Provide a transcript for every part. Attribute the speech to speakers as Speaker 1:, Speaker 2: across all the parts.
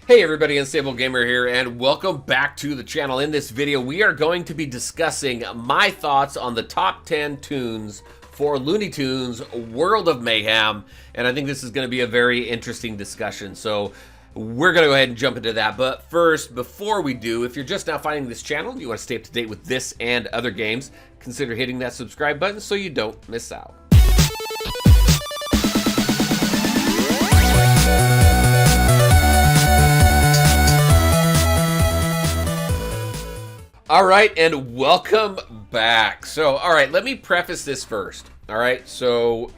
Speaker 1: Hey everybody, Unstable Gamer here, and welcome back to the channel. In this video, we are going to be discussing my thoughts on the top 10 tunes for Looney Tunes World of Mayhem, and I think this is going to be a very interesting discussion, so we're going to go ahead and jump into that. But first, before we do, if you're just now finding this channel and you want to stay up to date with this and other games, consider hitting that subscribe button so you don't miss out. All right, and welcome back. So, all right, let me preface this first. All right, so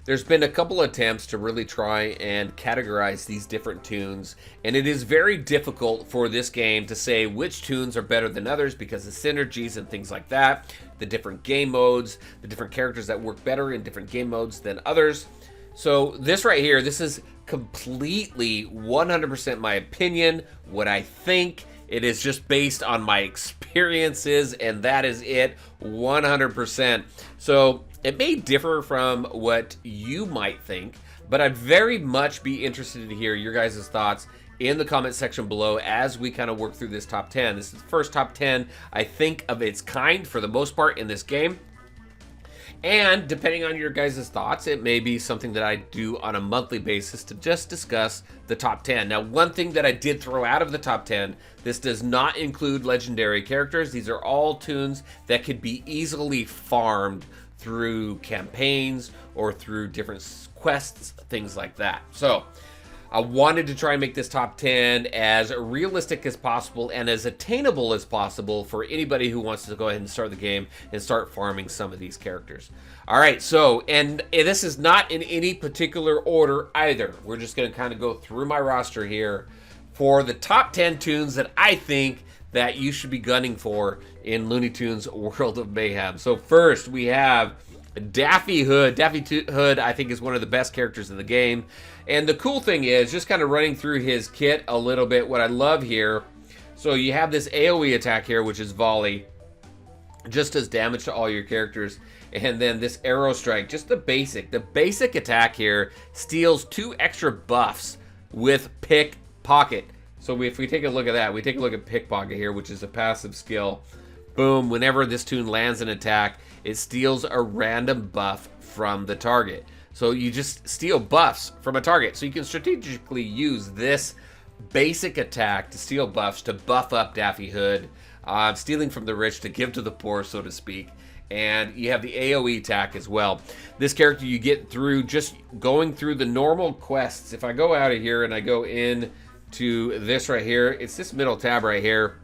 Speaker 1: there's been a couple attempts to really try and categorize these different tunes, and it is very difficult for this game to say which tunes are better than others because of synergies and things like that, the different game modes, the different characters that work better in different game modes than others. So this right here, this is completely 100% my opinion, what I think. It is just based on my experiences, and that is it, 100%. So it may differ from what you might think, but I'd very much be interested to hear your guys' thoughts in the comment section below as we kind of work through this top 10. This is the first top 10, I think, of its kind for the most part in this game. And depending on your guys' thoughts, it may be something that I do on a monthly basis to just discuss the top 10. Now, one thing that I did throw out of the top 10, this does not include legendary characters. These are all tunes that could be easily farmed through campaigns or through different quests, things like that. So I wanted to try and make this top 10 as realistic as possible and as attainable as possible for anybody who wants to go ahead and start the game and start farming some of these characters. All right, so, and this is not in any particular order either. We're just going to kind of go through my roster here for the top 10 tunes that I think that you should be gunning for in Looney Tunes World of Mayhem. So first, we have Daffy Hood. Daffy Hood, I think, is one of the best characters in the game. And the cool thing is, just kind of running through his kit a little bit, what I love here, so you have this AoE attack here, which is volley, just does damage to all your characters. And then this arrow strike, just the basic attack here steals 2 extra buffs with pickpocket. So if we take a look at that, we take a look at pickpocket here, which is a passive skill. Boom, whenever this tune lands an attack, it steals a random buff from the target. So you just steal buffs from a target. So you can strategically use this basic attack to steal buffs to buff up Daffy Hood, stealing from the rich to give to the poor, so to speak. And you have the AoE attack as well. This character you get through just going through the normal quests. If I go out of here and I go in to this right here, it's this middle tab right here.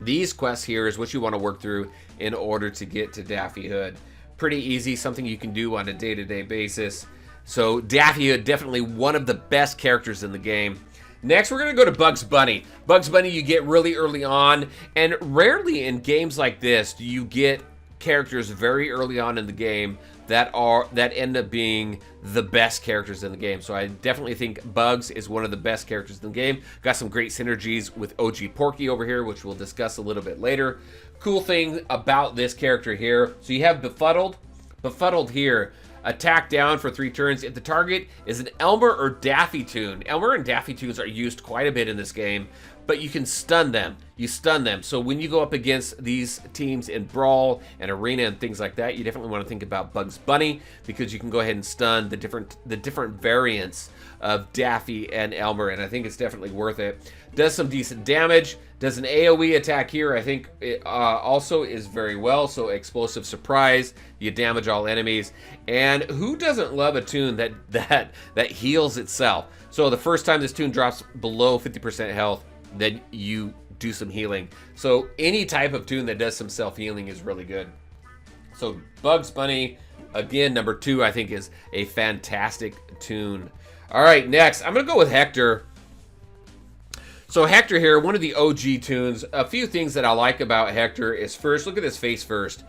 Speaker 1: These quests here is what you want to work through in order to get to Daffy Hood. Pretty easy, something you can do on a day-to-day basis. So Daffy Hood, definitely one of the best characters in the game. Next, we're going to go to Bugs Bunny. Bugs Bunny you get really early on, and rarely in games like this do you get characters very early on in the game that end up being the best characters in the game. So I definitely think Bugs is one of the best characters in the game. Got some great synergies with OG Porky over here, which we'll discuss a little bit later. Cool thing about this character here, so you have Befuddled. Befuddled here, attack down for 3 turns if the target is an Elmer or Daffy tune. Elmer and Daffy tunes are used quite a bit in this game, but you can stun them. You stun them. So when you go up against these teams in Brawl and Arena and things like that, you definitely want to think about Bugs Bunny because you can go ahead and stun the different variants of Daffy and Elmer, and I think it's definitely worth it. Does some decent damage. Does an AoE attack here. I think it also is very well. So Explosive Surprise. You damage all enemies. And who doesn't love a tune that heals itself? So the first time this tune drops below 50% health, then you do some healing. So any type of tune that does some self-healing is really good. So Bugs Bunny, again, number 2, I think is a fantastic tune. All right, next, I'm going to go with Hector. So Hector here, one of the OG tunes. A few things that I like about Hector is first, look at his face first.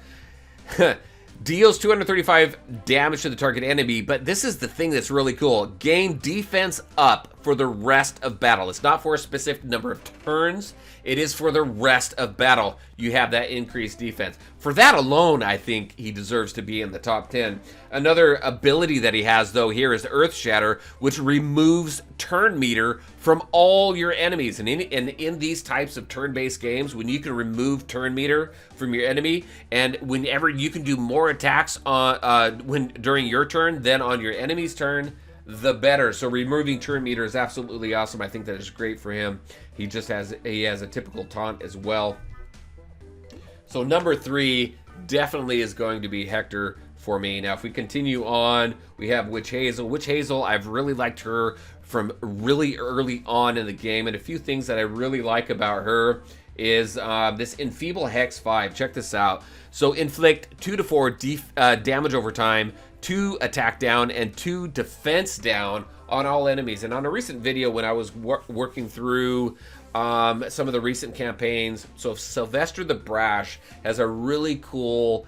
Speaker 1: Deals 235 damage to the target enemy, but this is the thing that's really cool. Gain defense up for the rest of battle. It's not for a specific number of turns. It is for the rest of battle. You have that increased defense. For that alone, I think he deserves to be in the top 10. Another ability that he has, though, here is Earth Shatter, which removes turn meter from all your enemies. And in these types of turn-based games, when you can remove turn meter from your enemy, and whenever you can do more attacks on during your turn than on your enemy's turn, the better. So removing turn meter is absolutely awesome. I think that is great for him. He has a typical taunt as well. So number 3 definitely is going to be Hector for me. Now, if we continue on, we have Witch Hazel. Witch Hazel, I've really liked her from really early on in the game, and a few things that I really like about her is this Enfeeble Hex 5. Check this out. So inflict 2 to 4 damage over time, 2 attack down, and 2 defense down on all enemies. And on a recent video when I was working through some of the recent campaigns, so Sylvester the Brash has a really cool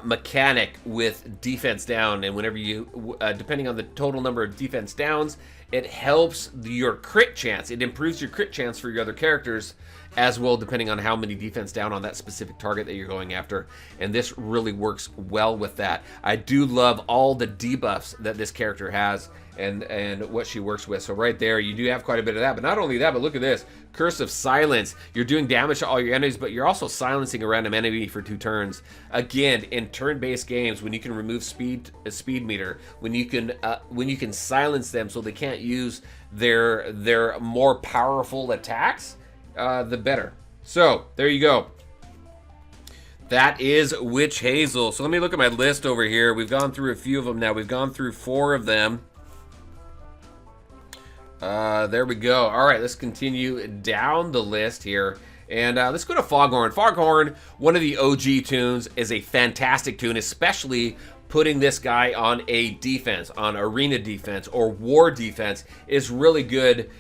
Speaker 1: mechanic with defense down, and whenever you depending on the total number of defense downs, it helps your crit chance. It improves your crit chance for your other characters as well, depending on how many defense down on that specific target that you're going after. And this really works well with that. I do love all the debuffs that this character has and what she works with. So right there, you do have quite a bit of that. But not only that, but look at this. Curse of Silence. You're doing damage to all your enemies, but you're also silencing a random enemy for 2 turns. Again, in turn-based games, when you can remove speed meter, when you can silence them so they can't use their more powerful attacks, the better. So there you go. That is Witch Hazel. So let me look at my list over here. We've gone through a few of them now. We've gone through 4 of them. There we go. All right, let's continue down the list here. And let's go to Foghorn. Foghorn, one of the OG tunes, is a fantastic tune, especially putting this guy on a defense, on arena defense or war defense, is really good.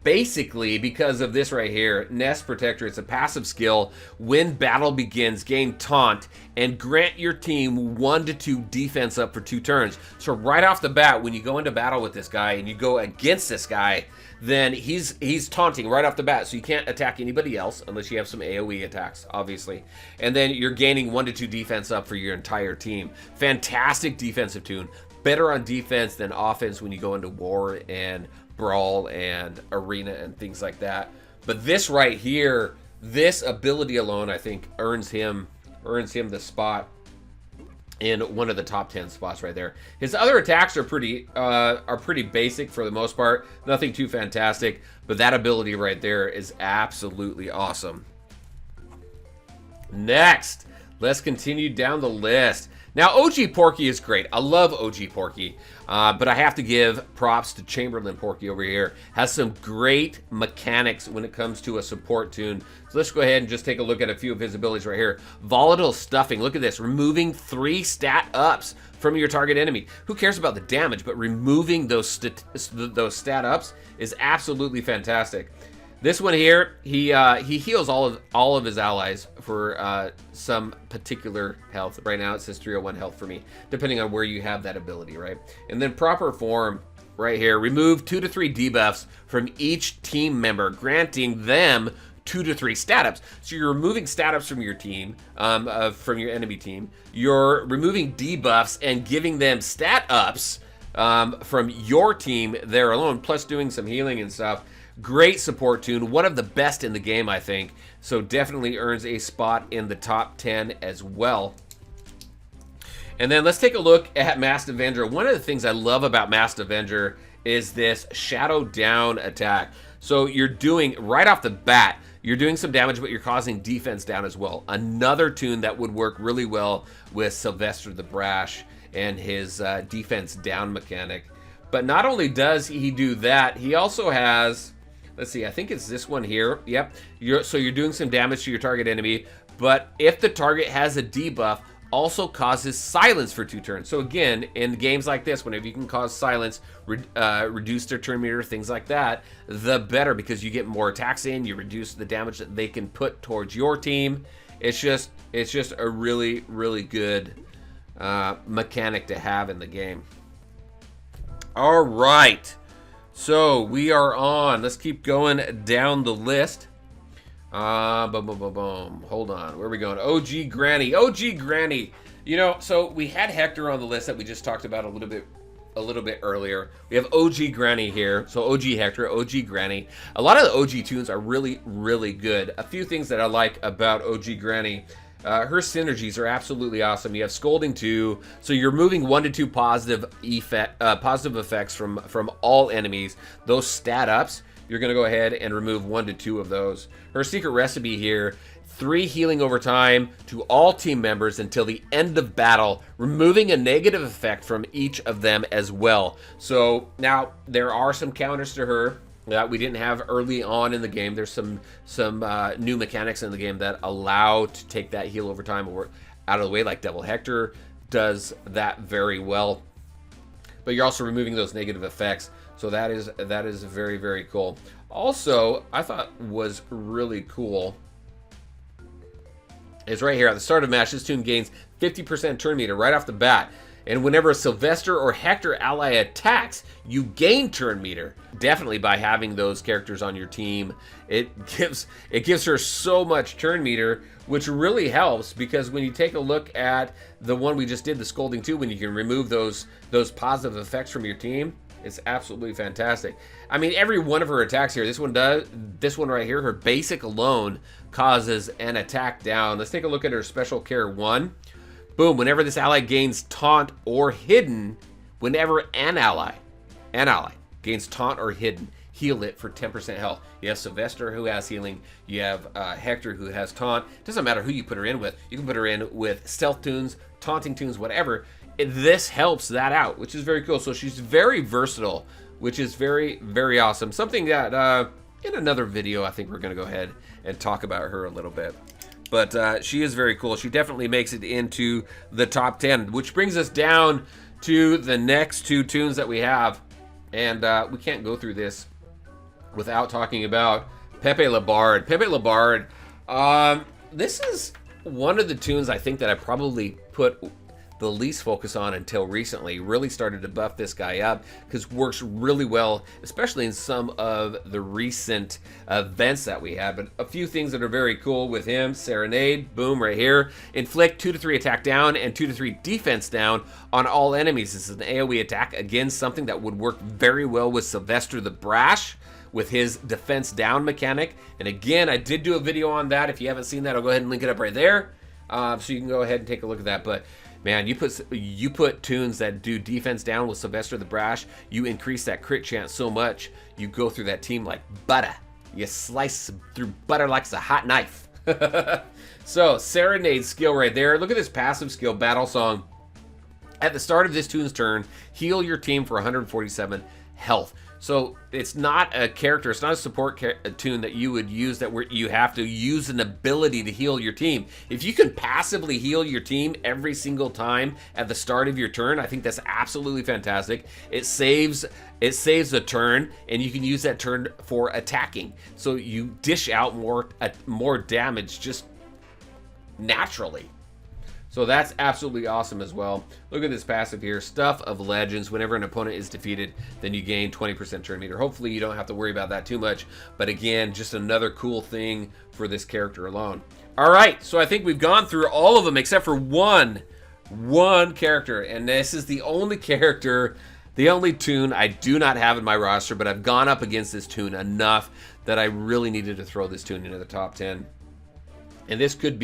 Speaker 1: Basically, because of this right here, Nest Protector. It's a passive skill. When battle begins, gain taunt and grant your team 1 to 2 defense up for 2 turns. So right off the bat, when you go into battle with this guy and you go against this guy, then he's taunting right off the bat, so you can't attack anybody else unless you have some AoE attacks, obviously. And then you're gaining 1 to 2 defense up for your entire team. Fantastic defensive tune. Better on defense than offense when you go into war and brawl and arena and things like that. But this right here, this ability alone, I think earns him the spot in one of the top 10 spots right there. His other attacks are pretty basic for the most part, nothing too fantastic, but that ability right there is absolutely awesome. Next, let's continue down the list. Now, OG Porky is great. I love OG Porky, but I have to give props to Chamberlain Porky over here. Has some great mechanics when it comes to a support tune. So let's go ahead and just take a look at a few of his abilities right here. Volatile Stuffing. Look at this. Removing 3 stat ups from your target enemy. Who cares about the damage, but removing those stat ups is absolutely fantastic. This one here, he heals all of his allies for some particular health. Right now it says 301 health for me, depending on where you have that ability, right? And then Proper Form right here, remove 2 to 3 debuffs from each team member, granting them 2 to 3 stat ups. So you're removing stat ups from your team, from your enemy team. You're removing debuffs and giving them stat ups from your team there alone, plus doing some healing and stuff. Great support tune, one of the best in the game, I think. So definitely earns a spot in the top 10 as well. And then let's take a look at Masked Avenger. One of the things I love about Masked Avenger is this Shadow Down attack. So you're doing, right off the bat, you're doing some damage, but you're causing defense down as well. Another tune that would work really well with Sylvester the Brash and his defense down mechanic. But not only does he do that, he also has... Let's see, I think it's this one here. Yep. So you're doing some damage to your target enemy, but if the target has a debuff, also causes silence for 2 turns. So again, in games like this, whenever you can cause silence, reduce their turn meter, things like that, the better, because you get more attacks in, you reduce the damage that they can put towards your team. It's just a really, really good mechanic to have in the game. All right. So we are on. Let's keep going down the list. Boom, boom, boom, boom. Hold on. Where are we going? OG Granny. OG Granny. You know, so we had Hector on the list that we just talked about a little bit earlier. We have OG Granny here. So OG Hector, OG Granny. A lot of the OG tunes are really, really good. A few things that I like about OG Granny. Her synergies are absolutely awesome. You have Scolding 2, so you're removing 1 to 2 positive effects from all enemies. Those stat ups, you're going to go ahead and remove 1 to 2 of those. Her secret recipe here, 3 healing over time to all team members until the end of battle, removing a negative effect from each of them as well. So now there are some counters to her that we didn't have early on in the game. There's some new mechanics in the game that allow to take that heal over time or out of the way, like Devil Hector does that very well. But you're also removing those negative effects, so that is very, very cool. Also, I thought was really cool is right here at the start of match. This tune gains 50% turn meter right off the bat. And whenever a Sylvester or Hector ally attacks, you gain turn meter. Definitely by having those characters on your team, it gives her so much turn meter, which really helps because when you take a look at the one we just did, the Scolding 2, when you can remove those positive effects from your team, it's absolutely fantastic. I mean, every one of her attacks here, this one right here, her basic alone causes an attack down. Let's take a look at her special care 1. Boom, whenever this ally gains taunt or hidden, whenever an ally gains taunt or hidden, heal it for 10% health. You have Sylvester who has healing. You have Hector who has taunt. Doesn't matter who you put her in with. You can put her in with stealth tunes, taunting tunes, whatever. This helps that out, which is very cool. So she's very versatile, which is very, very awesome. Something that in another video, I think we're going to go ahead and talk about her a little bit. But she is very cool. She definitely makes it into the top 10, which brings us down to the next 2 tunes that we have. And we can't go through this without talking about Pepe Lebar. Pepe Lebar, this is one of the tunes I think that I probably put the least focus on until recently. Really started to buff this guy up because works really well, especially in some of the recent events that we had. But a few things that are very cool with him: Serenade, boom, right here. Inflict 2 to 3 attack down and 2 to 3 defense down on all enemies. This is an AoE attack. Again, something that would work very well with Sylvester the Brash with his defense down mechanic. And again, I did do a video on that. If you haven't seen that, I'll go ahead and link it up right there. So you can go ahead and take a look at that. But man, you put tunes that do defense down with Sylvester the Brash, you increase that crit chance so much, you go through that team like butter. You slice through butter like it's a hot knife. So, Serenade skill right there. Look at this passive skill, Battle Song. At the start of this tune's turn, heal your team for 147 health. So it's not a character, it's not a support tune that you would use that you have to use an ability to heal your team. If you can passively heal your team every single time at the start of your turn, I think that's absolutely fantastic. It saves a turn, and you can use that turn for attacking. So you dish out more damage just naturally. So that's absolutely awesome as well. Look at this passive here. Stuff of Legends. Whenever an opponent is defeated, then you gain 20% turn meter. Hopefully you don't have to worry about that too much. But again, just another cool thing for this character alone. All right, so I think we've gone through all of them except for one character. And this is the only character, the only tune I do not have in my roster, but I've gone up against this tune enough that I really needed to throw this tune into the top 10. And this could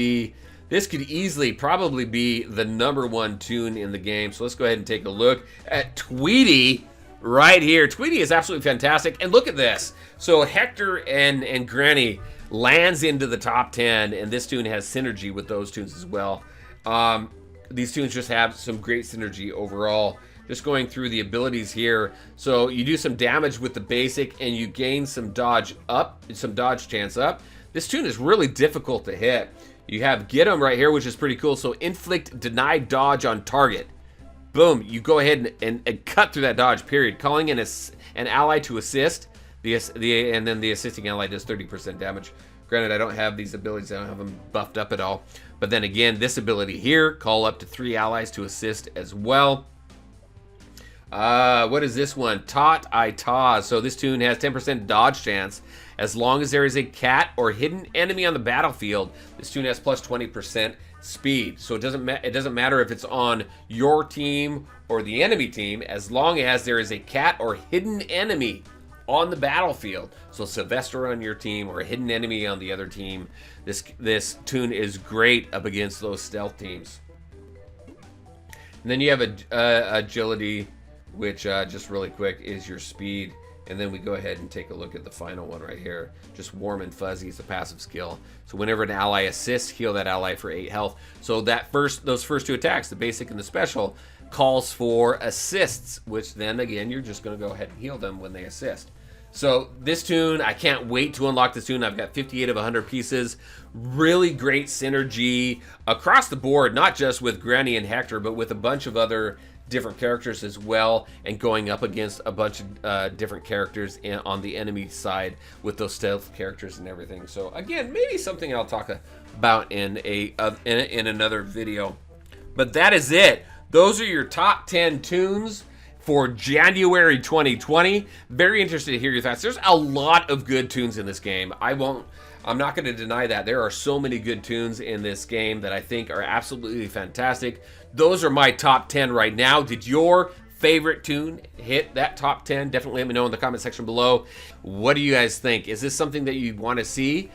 Speaker 1: easily probably be the #1 tune in the game. So let's go ahead and take a look at Tweety right here. Tweety is absolutely fantastic. And look at this. So Hector and Granny lands into the top 10, and this tune has synergy with those tunes as well. These tunes just have some great synergy overall. Just going through the abilities here. So you do some damage with the basic, and you gain some dodge chance up. This tune is really difficult to hit. You have Get 'em right here, which is pretty cool. So inflict denied dodge on target. Boom, you go ahead and cut through that dodge, period. Calling in an ally to assist, and then the assisting ally does 30% damage. Granted, I don't have these abilities. I don't have them buffed up at all. But then again, this ability here, call up to 3 allies to assist as well. What is this one? Tot I Ta. So this tune has 10% dodge chance. As long as there is a cat or hidden enemy on the battlefield, this tune has plus 20% speed. So it doesn't matter if it's on your team or the enemy team, as long as there is a cat or hidden enemy on the battlefield. So Sylvester on your team or a hidden enemy on the other team, this tune is great up against those stealth teams. And then you have agility, which just really quick is your speed. And then we go ahead and take a look at the final one right here. Just warm and fuzzy is a passive skill. So whenever an ally assists, heal that ally for 8 health. So those first 2 attacks, the basic and the special, calls for assists, which then again, you're just going to go ahead and heal them when they assist. So this tune, I can't wait to unlock this tune. I've got 58 of 100 pieces. Really great synergy across the board, not just with Granny and Hector, but with a bunch of other different characters as well, and going up against a bunch of different characters on the enemy side with those stealth characters and everything. So again, maybe something I'll talk about in another video. But that is it. Those are your top 10 tunes for January 2020. Very interested to hear your thoughts. There's a lot of good tunes in this game. I'm not going to deny that. There are so many good tunes in this game that I think are absolutely fantastic. Those are my top 10 right now. Did your favorite tune hit that top 10? Definitely let me know in the comment section below. What do you guys think? Is this something that you want to see?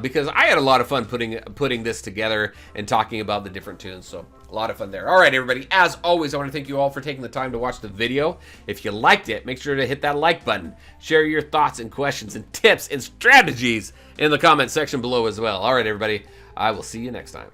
Speaker 1: Because I had a lot of fun putting this together and talking about the different tunes. So a lot of fun there. All right, everybody. As always, I want to thank you all for taking the time to watch the video. If you liked it, make sure to hit that like button. Share your thoughts and questions and tips and strategies in the comment section below as well. All right, everybody. I will see you next time.